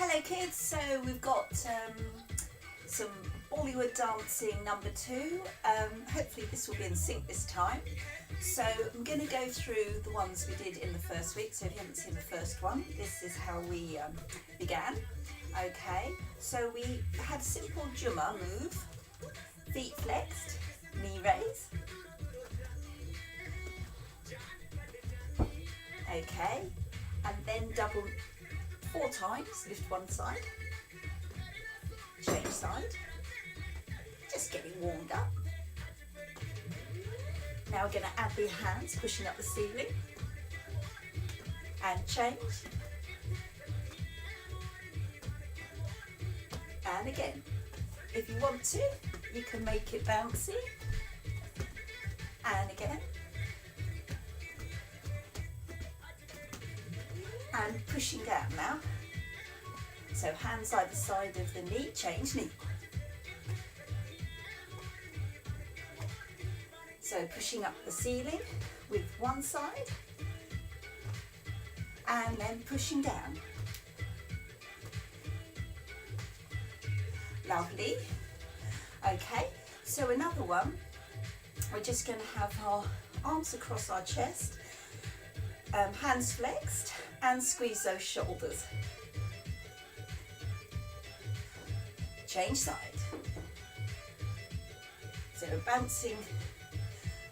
Hello kids, so we've got some Bollywood dancing number 2. Hopefully this will be in sync this time. So I'm going to go through the ones we did in the first week, so if you haven't seen the first one, this is how we began. Okay, so we had a simple Jumma move, feet flexed, knee raise. Okay, and then double 4 times, lift one side, change side, just getting warmed up. Now we're going to add the hands, pushing up the ceiling, and change. And again, if you want to, you can make it bouncy, and again. And pushing down now. So hands either side of the knee, change knee. So pushing up the ceiling with one side and then pushing down. Lovely. Okay, so another one, we're just going to have our arms across our chest, hands flexed, and squeeze those shoulders. Change side. So bouncing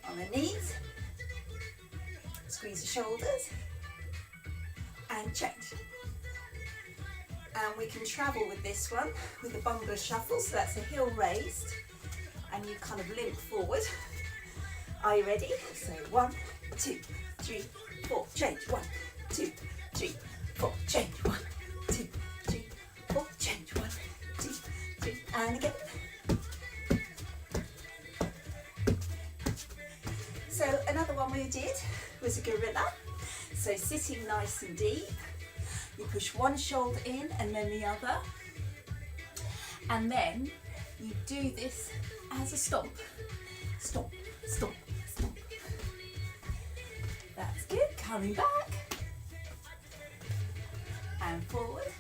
on the knees, squeeze the shoulders, and change. And we can travel with this one with the bungalow shuffle, so that's a heel raised, and you kind of limp forward. Are you ready? So 1, 2, 3, 4, change. 1, 2, 3, 4, change. 1, 2, 3, 4, change. 1, 2, 3, and again. So another one we did was a gorilla. So sitting nice and deep, you push one shoulder in and then the other, and then you do this as a stomp. Stomp, stomp, stomp. That's good. Coming back. And forward.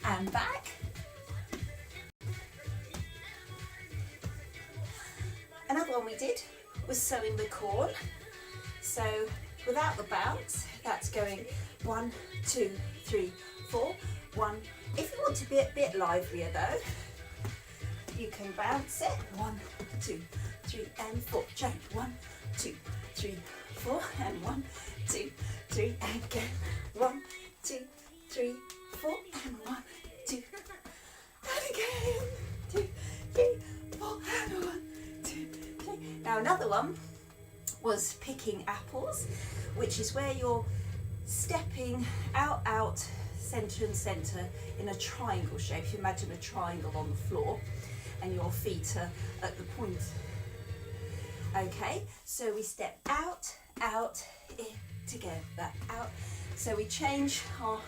And back. Another one we did was sewing the corn. So without the bounce, that's going 1, 2, 3, 4, 1. If you want to be a bit livelier though, you can bounce it. 1, 2, 3, and 4. Change. 1, 2, 3, 4, and 1, 2, 3, and again. 1, 2, 3, 4, and 1, 2, and again. 2, 3, 4, and 1, 2, 3. Now another one was picking apples, which is where you're stepping out, out, centre and centre in a triangle shape. If you imagine a triangle on the floor and your feet are at the point. Okay, so we step out, out, in, together, out. So we change our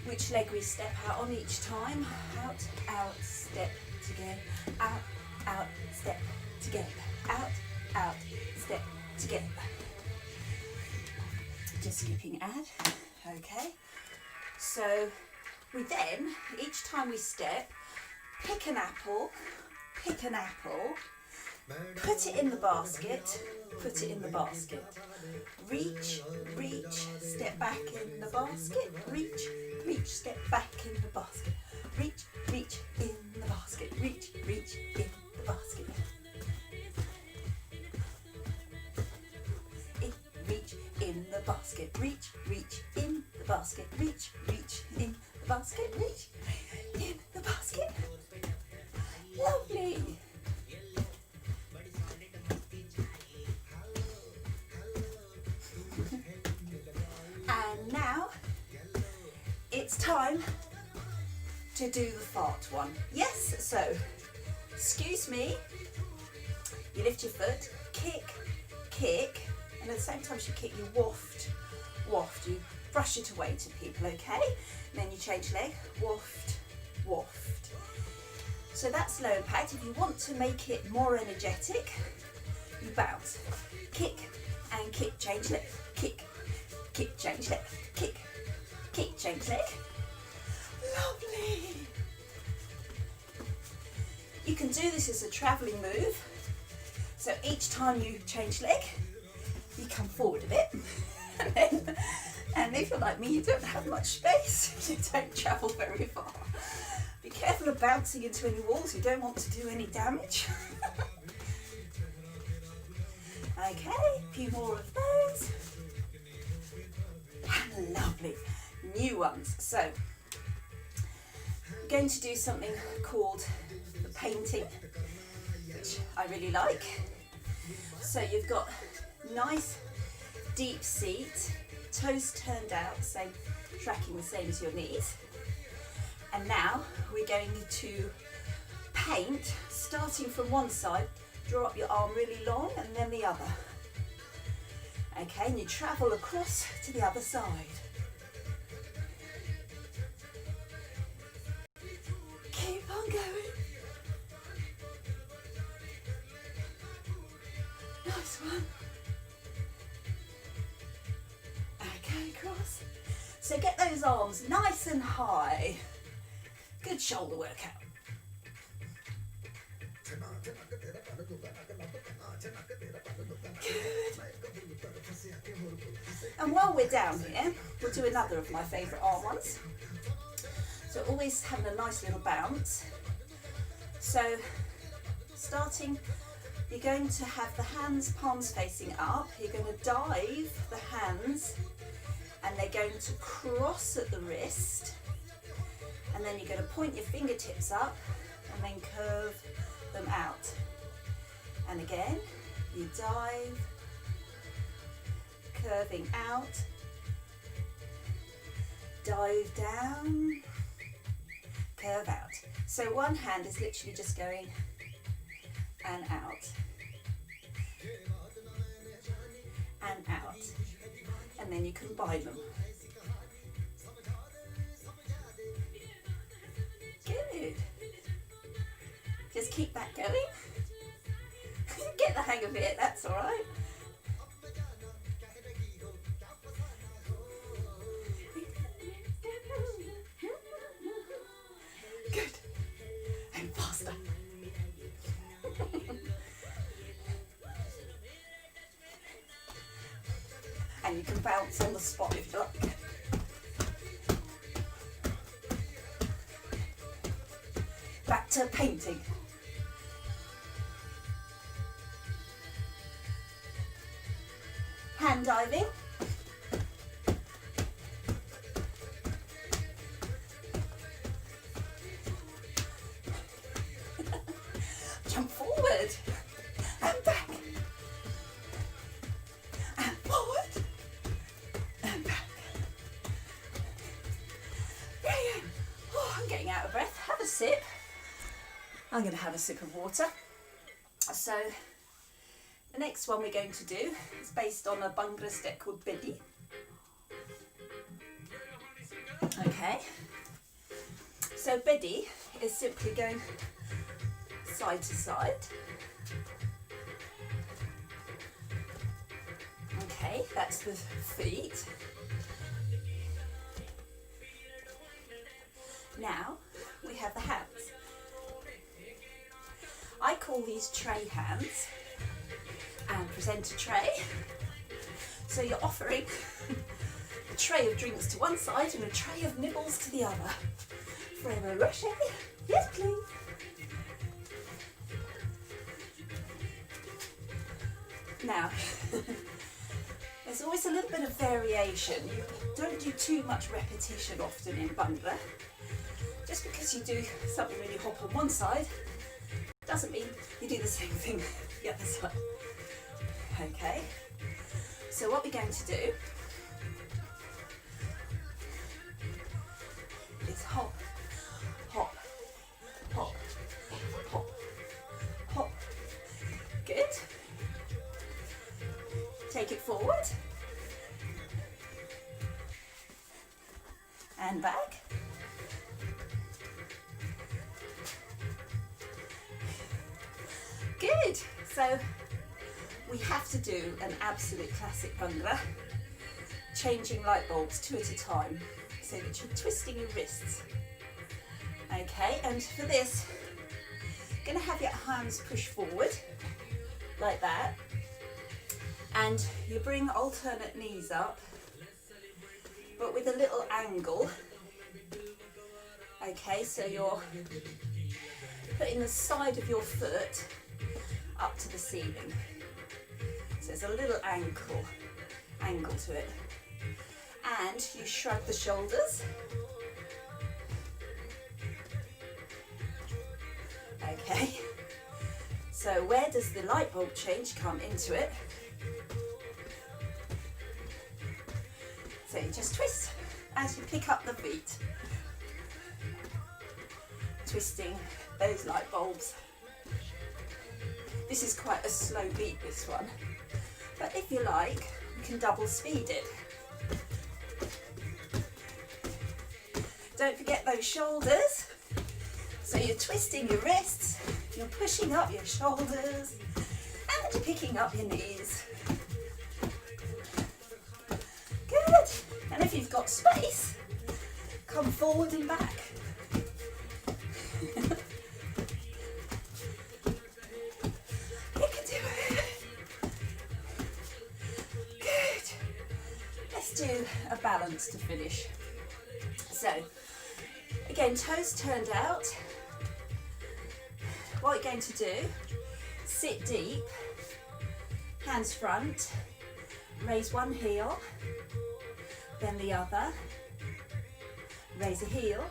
which leg we step out on each time. Out, out, step together, out, step together, out, step together. Just skipping add. Okay, so we then, each time we step, pick an apple, put it in the basket, reach, step back in the basket, reach, step back in the basket, reach, in the basket, reach, in the basket. Reach in the basket, reach in the basket, reach in the basket, reach in the basket. Lovely. And now it's time to do the fart one. Yes, so excuse me, you lift your foot, kick, and at the same time as you kick, you waft, you brush it away to people, okay? And then you change leg, waft. So that's low impact. If you want to make it more energetic, you bounce, kick and kick, change leg, kick, change leg, kick, Keep change leg. Lovely. You can do this as a travelling move. So each time you change leg, you come forward a bit. And if you're like me, you don't have much space, you don't travel very far. Be careful of bouncing into any walls, you don't want to do any damage. Okay, a few more of those. And lovely, new ones. So, I'm going to do something called the painting, which I really like. So you've got nice deep seat, toes turned out, same, tracking the same as your knees. And now we're going to paint, starting from one side, draw up your arm really long and then the other. Okay, and you travel across to the other side. Keep on going. Nice one. Okay, cross. So get those arms nice and high. Good shoulder workout. Good. And while we're down here, we'll do another of my favourite arm ones. So always having a nice little bounce. So starting, you're going to have the hands, palms facing up. You're going to dive the hands and they're going to cross at the wrist. And then you're going to point your fingertips up and then curve them out. And again, you dive, curving out, dive down, curve out. So one hand is literally just going and out, and out. And then you combine them. Good. Just keep that going. Get the hang of it, that's all right. Good. And faster. And you can bounce on the spot if you like. Back to painting. Hand diving. Jump forward and back and forward and back. Brilliant. Oh, I'm getting out of breath. Have a sip. I'm going to have a sip of water. So the next one we're going to do is based on a Bhangra step called Bedi. Okay, so Bedi is simply going side to side. Okay, that's the feet. Now we have the hands. I call these tray hands and present a tray. So you're offering a tray of drinks to one side and a tray of nibbles to the other. Ferrero Rocher, yes please. Now, there's always a little bit of variation. You don't do too much repetition often in Bhangra. Just because you do something really hop on one side, doesn't mean you do the same thing the other side. Okay, so what we're going to do is hop, hop, hop, hop, hop. Good. Take it forward and back. Good. So we have to do an absolute classic Bhangra, changing light bulbs 2 at a time. so that you're twisting your wrists. Okay, and for this, you're going to have your hands push forward like that, and you bring alternate knees up, but with a little angle. Okay, so you're putting the side of your foot up to the ceiling. So there's a little angle to it. And you shrug the shoulders. Okay, so where does the light bulb change come into it? So you just twist as you pick up the feet. Twisting those light bulbs. This is quite a slow beat, this one. But if you like, you can double speed it. Don't forget those shoulders. So you're twisting your wrists, you're pushing up your shoulders, and you're picking up your knees. Good. And if you've got space, come forward and back. You can do it. Good. Let's do a balance to finish. So, again, toes turned out. What you're going to do, sit deep, hands front, raise one heel, then the other, raise a heel,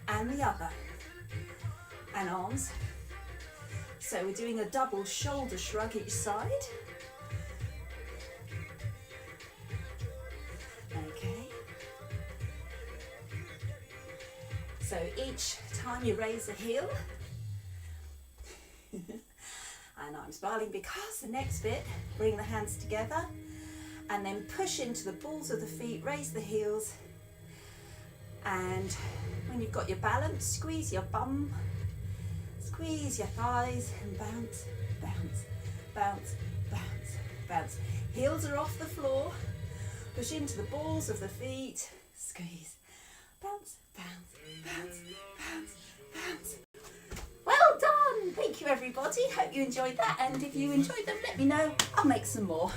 and the other, and arms. So we're doing a double shoulder shrug each side. Okay. So each time you raise a heel, and I'm smiling because the next bit, bring the hands together and then push into the balls of the feet, raise the heels, and when you've got your balance, squeeze your bum, squeeze your thighs, and bounce, bounce, bounce, bounce, bounce. Heels are off the floor, push into the balls of the feet, squeeze, bounce, bounce, bounce, bounce, bounce. Well done! Thank you everybody, hope you enjoyed that, and if you enjoyed them let me know, I'll make some more.